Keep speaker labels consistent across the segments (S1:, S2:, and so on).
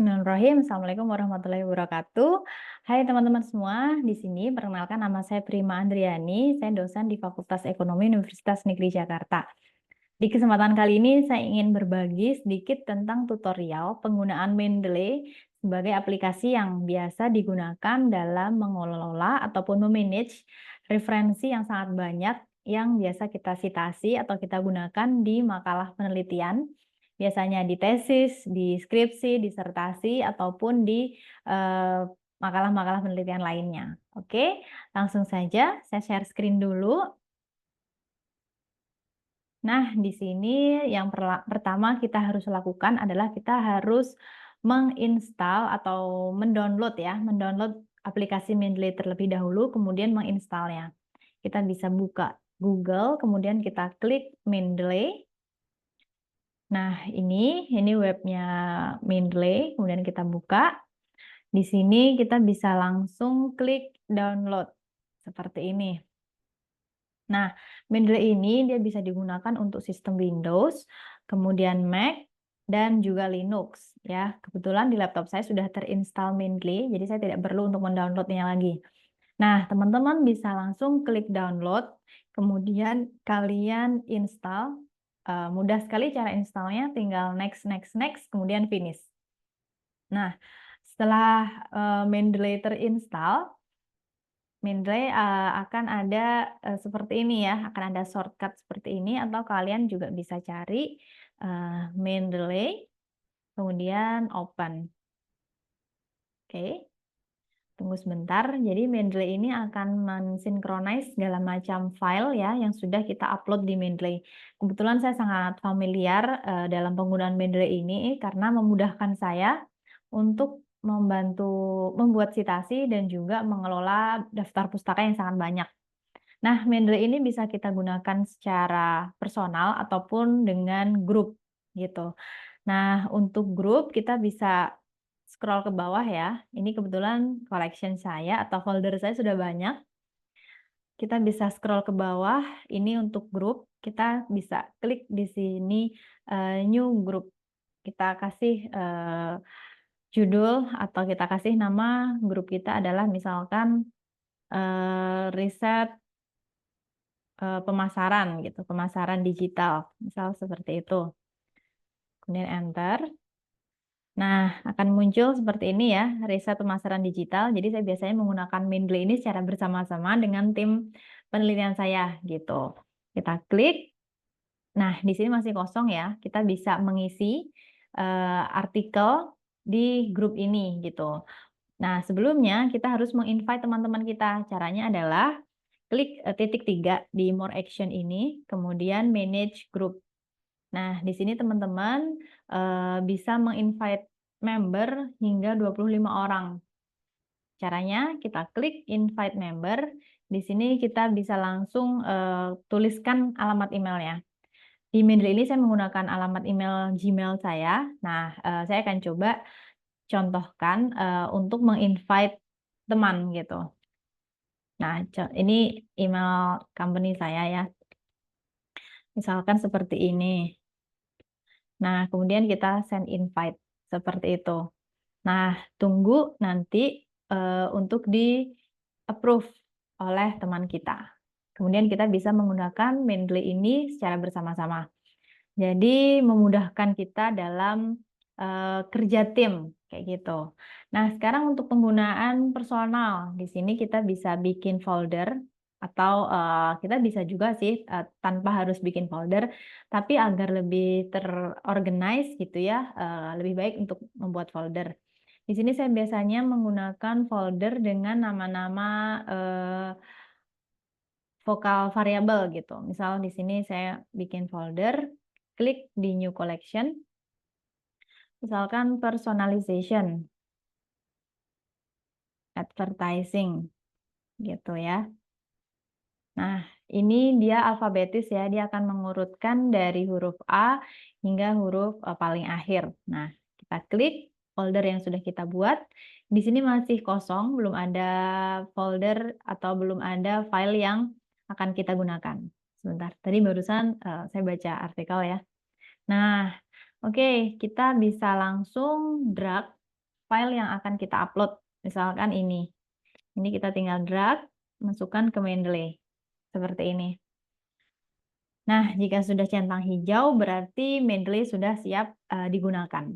S1: Bismillahirrahmanirrahim. Assalamualaikum warahmatullahi wabarakatuh. Hai teman-teman semua, di sini perkenalkan nama saya Prima Andriani, saya dosen di Fakultas Ekonomi Universitas Negeri Jakarta. Di kesempatan kali ini saya ingin berbagi sedikit tentang tutorial penggunaan Mendeley sebagai aplikasi yang biasa digunakan dalam mengelola ataupun memanage referensi yang sangat banyak yang biasa kita citasi atau kita gunakan di makalah penelitian, biasanya di tesis, di skripsi, disertasi, ataupun di makalah-makalah penelitian lainnya. Oke, langsung saja saya share screen dulu. Nah, di sini yang pertama kita harus lakukan adalah kita harus menginstal atau mendownload ya, mendownload aplikasi Mendeley terlebih dahulu, kemudian menginstalnya. Kita bisa buka Google, kemudian kita klik Mendeley. Nah, ini webnya Mendeley, kemudian kita buka. Di sini kita bisa langsung klik download seperti ini. Nah, Mendeley ini dia bisa digunakan untuk sistem Windows, kemudian Mac, dan juga Linux ya. Kebetulan di laptop saya sudah terinstall Mendeley, jadi saya tidak perlu untuk mendownloadnya lagi. Nah, teman-teman bisa langsung klik download, kemudian kalian install. Mudah sekali cara installnya, tinggal next, next, next, kemudian finish. Nah, setelah Mendeley terinstall, Mendeley akan ada seperti ini ya, akan ada shortcut seperti ini, atau kalian juga bisa cari Mendeley, kemudian open. Oke, tunggu sebentar. Jadi Mendeley ini akan mensinkronize segala macam file ya yang sudah kita upload di Mendeley. Kebetulan saya sangat familiar dalam penggunaan Mendeley ini karena memudahkan saya untuk membantu membuat citasi dan juga mengelola daftar pustaka yang sangat banyak. Nah, Mendeley ini bisa kita gunakan secara personal ataupun dengan grup gitu. Nah, untuk grup kita bisa scroll ke bawah ya. Ini kebetulan collection saya atau folder saya sudah banyak. Kita bisa scroll ke bawah, ini untuk grup. Kita bisa klik di sini new group. Kita kasih judul atau kita kasih nama grup kita adalah misalkan riset pemasaran gitu, pemasaran digital, misal seperti itu. Kemudian enter. Nah, akan muncul seperti ini ya, riset pemasaran digital. Jadi saya biasanya menggunakan Mendeley ini secara bersama-sama dengan tim penelitian saya gitu. Kita klik. Nah, di sini masih kosong ya. Kita bisa mengisi artikel di grup ini gitu. Nah, sebelumnya kita harus menginvite teman-teman kita. Caranya adalah klik titik 3 di More Action ini, kemudian Manage Group. Nah, di sini teman-teman bisa menginvite member hingga 25 orang. Caranya kita klik invite member. Di sini kita bisa langsung tuliskan alamat emailnya. Di Mendeley ini saya menggunakan alamat email Gmail saya. Nah, saya akan coba contohkan untuk menginvite teman gitu. Nah, ini email company saya ya. Misalkan seperti ini. Nah, kemudian kita send invite seperti itu. Nah, tunggu nanti untuk di approve oleh teman kita. Kemudian kita bisa menggunakan Mendeley ini secara bersama-sama. Jadi memudahkan kita dalam kerja tim kayak gitu. Nah, sekarang untuk penggunaan personal, di sini kita bisa bikin folder atau kita bisa juga sih tanpa harus bikin folder, tapi agar lebih terorganize gitu ya, lebih baik untuk membuat folder. Di sini saya biasanya menggunakan folder dengan nama-nama vokal variabel gitu. Misal di sini saya bikin folder, klik di new collection, misalkan personalization, advertising gitu ya. Nah, ini dia alfabetis ya, dia akan mengurutkan dari huruf A hingga huruf paling akhir. Nah, kita klik folder yang sudah kita buat. Di sini masih kosong, belum ada folder atau belum ada file yang akan kita gunakan. Sebentar, tadi barusan saya baca artikel ya. Nah, oke, kita bisa langsung drag file yang akan kita upload. Misalkan ini. Ini kita tinggal drag, masukkan ke Mendeley. Seperti ini. Nah, jika sudah centang hijau, berarti Mendeley sudah siap digunakan.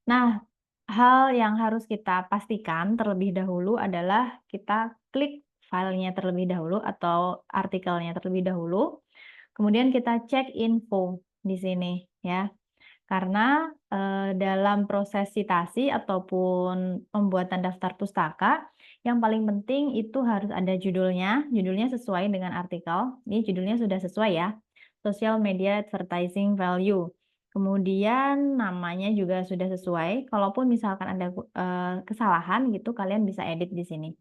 S1: Nah, hal yang harus kita pastikan terlebih dahulu adalah kita klik filenya terlebih dahulu atau artikelnya terlebih dahulu. Kemudian kita cek info di sini ya. Karena dalam proses citasi ataupun pembuatan daftar pustaka, yang paling penting itu harus ada judulnya sesuai dengan artikel. Ini judulnya sudah sesuai ya, Social Media Advertising Value. Kemudian namanya juga sudah sesuai. Kalaupun misalkan ada kesalahan gitu, kalian bisa edit di sini,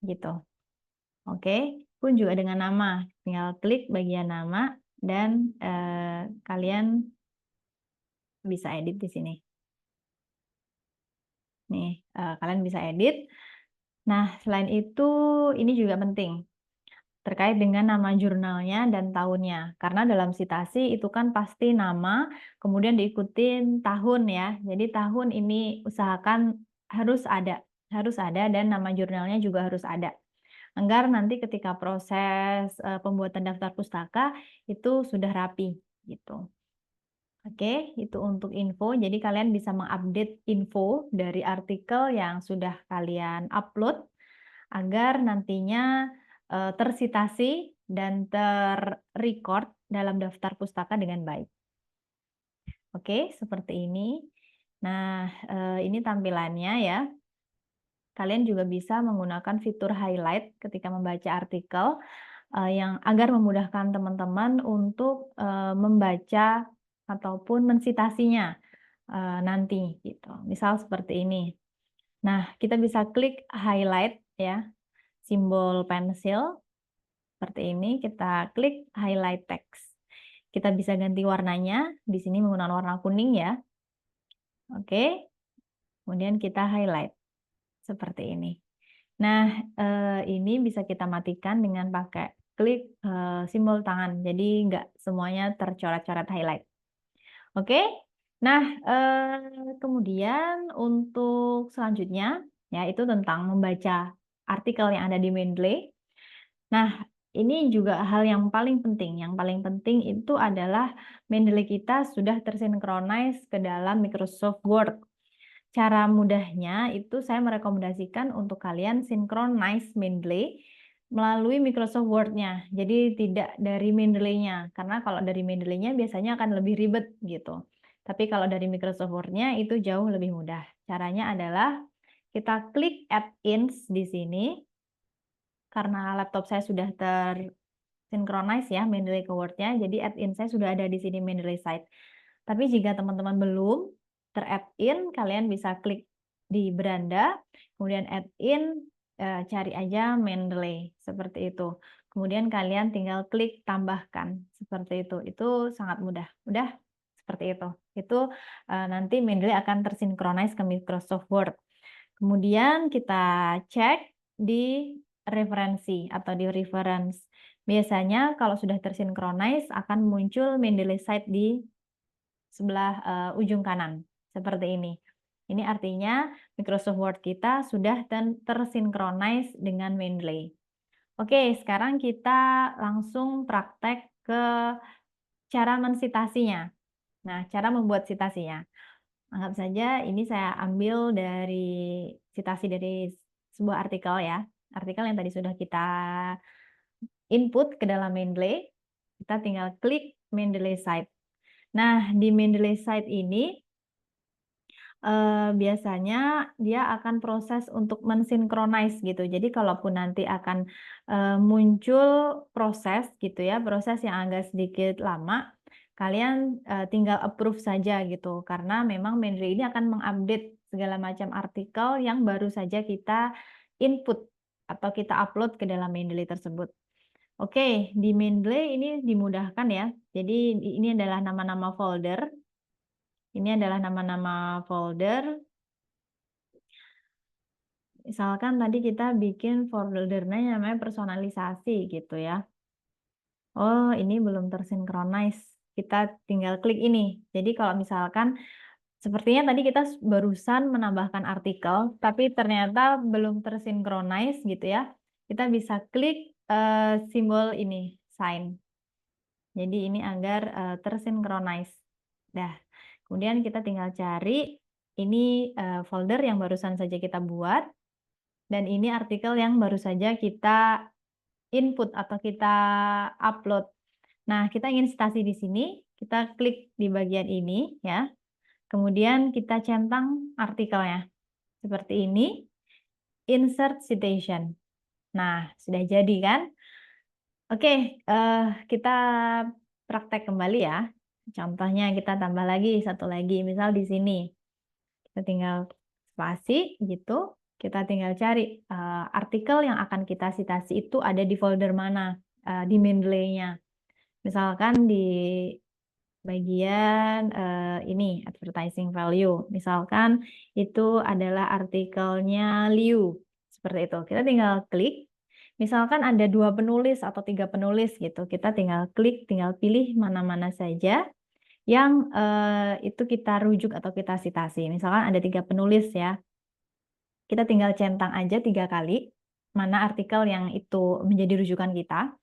S1: gitu. Oke, pun juga dengan nama, tinggal klik bagian nama dan kalian bisa edit di sini. Nih, kalian bisa edit. Nah, selain itu ini juga penting terkait dengan nama jurnalnya dan tahunnya. Karena dalam citasi itu kan pasti nama, kemudian diikutin tahun ya. Jadi tahun ini usahakan harus ada dan nama jurnalnya juga harus ada. Agar nanti ketika proses pembuatan daftar pustaka itu sudah rapi gitu. Oke, itu untuk info. Jadi kalian bisa mengupdate info dari artikel yang sudah kalian upload agar nantinya tersitasi dan terrecord dalam daftar pustaka dengan baik. Oke, seperti ini. Nah, ini tampilannya ya. Kalian juga bisa menggunakan fitur highlight ketika membaca artikel yang agar memudahkan teman-teman untuk membaca ataupun mensitasinya nanti gitu. Misal seperti ini. Nah, kita bisa klik highlight ya, simbol pensil seperti ini, kita klik highlight text. Kita bisa ganti warnanya, di sini menggunakan warna kuning ya. Oke. Kemudian kita highlight seperti ini. Nah, ini bisa kita matikan dengan pakai klik simbol tangan. Jadi nggak semuanya tercoret-coret highlight. Oke. Nah, kemudian untuk selanjutnya, ya itu tentang membaca artikel yang ada di Mendeley. Nah, ini juga hal yang paling penting. Yang paling penting itu adalah Mendeley kita sudah tersinkronis ke dalam Microsoft Word. Cara mudahnya itu saya merekomendasikan untuk kalian synchronize Mendeley melalui Microsoft Word-nya. Jadi tidak dari Mendeley-nya, karena kalau dari Mendeley-nya biasanya akan lebih ribet gitu. Tapi kalau dari Microsoft Word-nya itu jauh lebih mudah. Caranya adalah kita klik add-ins di sini. Karena laptop saya sudah tersinkronis ya Mendeley ke Word-nya, jadi add-in saya sudah ada di sini Mendeley Site. Tapi jika teman-teman belum ter-add-in, kalian bisa klik di beranda, kemudian add-in, cari aja Mendeley, seperti itu. Kemudian kalian tinggal klik tambahkan, seperti itu. Itu sangat mudah. Udah seperti itu. Itu nanti Mendeley akan tersinkronis ke Microsoft Word. Kemudian kita cek di referensi atau di reference. Biasanya kalau sudah tersinkronis akan muncul Mendeley Site di sebelah ujung kanan, seperti ini. Ini artinya Microsoft Word kita sudah tersinkronis dengan Mendeley. Oke, sekarang kita langsung praktek ke cara mensitasinya. Nah, cara membuat citasinya. Anggap saja ini saya ambil dari citasi dari sebuah artikel ya. Artikel yang tadi sudah kita input ke dalam Mendeley. Kita tinggal klik Mendeley Site. Nah, di Mendeley Site ini biasanya dia akan proses untuk mensinkronis gitu. Jadi kalaupun nanti akan muncul proses gitu ya, proses yang agak sedikit lama, kalian tinggal approve saja gitu. Karena memang Mendeley ini akan mengupdate segala macam artikel yang baru saja kita input atau kita upload ke dalam Mendeley tersebut. Oke, di Mendeley ini dimudahkan ya. Jadi ini adalah nama-nama folder. Ini adalah nama-nama folder. Misalkan tadi kita bikin foldernya namanya personalisasi gitu ya. Oh, ini belum tersinkronis. Kita tinggal klik ini. Jadi kalau misalkan Sepertinya tadi kita barusan menambahkan artikel, tapi ternyata belum tersinkronis gitu ya. Kita bisa klik simbol ini, sign. Jadi ini agar tersinkronis. Dah, kemudian kita tinggal cari ini folder yang barusan saja kita buat, dan ini artikel yang baru saja kita input atau kita upload. Nah, kita ingin citasi di sini, kita klik di bagian ini ya. Kemudian kita centang artikelnya. Seperti ini, insert citation. Nah, sudah jadi kan? Oke, kita praktek kembali ya. Contohnya kita tambah lagi satu lagi, misal di sini. Kita tinggal spasi gitu, kita tinggal cari artikel yang akan kita citasi itu ada di folder mana, di Mendeley-nya. Misalkan di bagian ini advertising value. Misalkan itu adalah artikelnya Liu. Seperti itu. Kita tinggal klik. Misalkan ada 2 penulis atau 3 penulis gitu. Kita tinggal klik, tinggal pilih mana-mana saja yang itu kita rujuk atau kita citasi. Misalkan ada 3 penulis ya. Kita tinggal centang aja 3 kali mana artikel yang itu menjadi rujukan kita.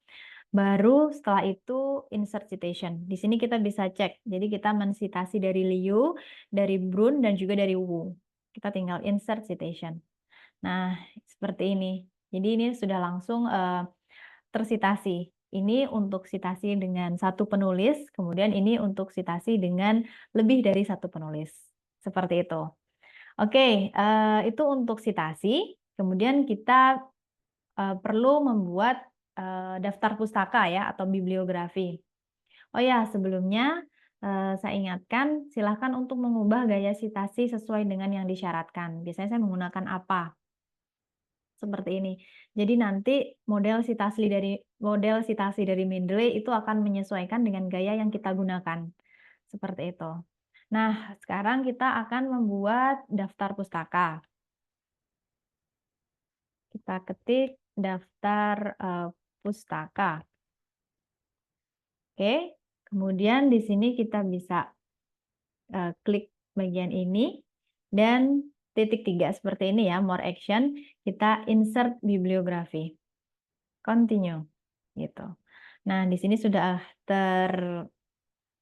S1: Baru setelah itu insert citation. Di sini kita bisa cek. Jadi kita mensitasi dari Liu, dari Brun, dan juga dari Wu. Kita tinggal insert citation. Nah, seperti ini. Jadi ini sudah langsung tersitasi. Ini untuk citasi dengan satu penulis, kemudian ini untuk citasi dengan lebih dari satu penulis. Seperti itu. Oke, itu untuk citasi. Kemudian kita perlu membuat daftar pustaka ya atau bibliografi. Oh ya, sebelumnya saya ingatkan silahkan untuk mengubah gaya citasi sesuai dengan yang disyaratkan. Biasanya saya menggunakan apa? Seperti ini. Jadi nanti model citasi dari Mendeley itu akan menyesuaikan dengan gaya yang kita gunakan. Seperti itu. Nah, sekarang kita akan membuat daftar pustaka. Kita ketik daftar pustaka. Oke, kemudian di sini kita bisa klik bagian ini dan titik 3 seperti ini ya, more action, kita insert bibliografi. Continue gitu. Nah, di sini sudah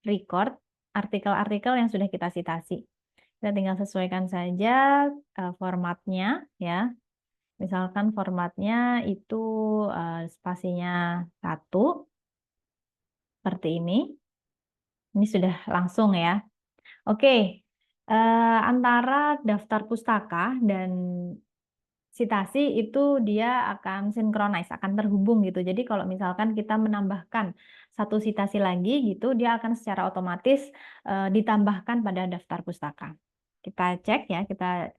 S1: record artikel-artikel yang sudah kita citasi. Kita tinggal sesuaikan saja formatnya ya. Misalkan formatnya itu spasinya 1 seperti ini. Ini sudah langsung ya. Oke, antara daftar pustaka dan citasi itu dia akan synchronize, akan terhubung gitu. Jadi kalau misalkan kita menambahkan satu citasi lagi gitu, dia akan secara otomatis ditambahkan pada daftar pustaka. Kita cek ya, kita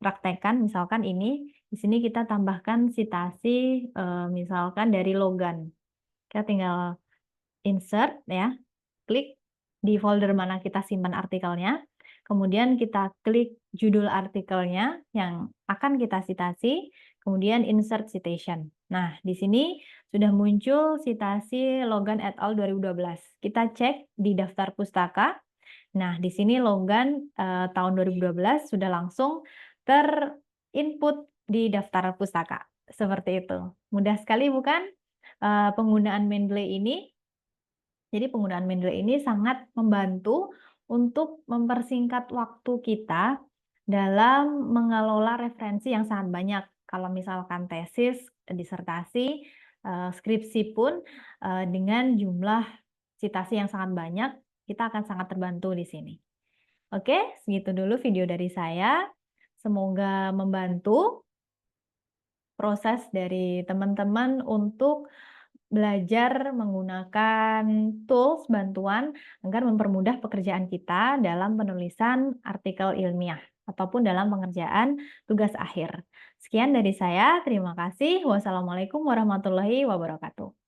S1: praktekkan misalkan ini, di sini kita tambahkan citasi misalkan dari Logan. Kita tinggal insert ya, klik di folder mana kita simpan artikelnya, kemudian kita klik judul artikelnya yang akan kita citasi, kemudian insert citation. Nah, di sini sudah muncul citasi Logan et al. 2012. Kita cek di daftar pustaka. Nah, di sini Logan tahun 2012 sudah langsung terinput di daftar pustaka. Seperti itu. Mudah sekali bukan penggunaan Mendeley ini? Jadi penggunaan Mendeley ini sangat membantu untuk mempersingkat waktu kita dalam mengelola referensi yang sangat banyak. Kalau misalkan tesis, disertasi, skripsi pun dengan jumlah citasi yang sangat banyak, kita akan sangat terbantu di sini. Oke, segitu dulu video dari saya. Semoga membantu proses dari teman-teman untuk belajar menggunakan tools bantuan agar mempermudah pekerjaan kita dalam penulisan artikel ilmiah ataupun dalam pengerjaan tugas akhir. Sekian dari saya, terima kasih. Wassalamualaikum warahmatullahi wabarakatuh.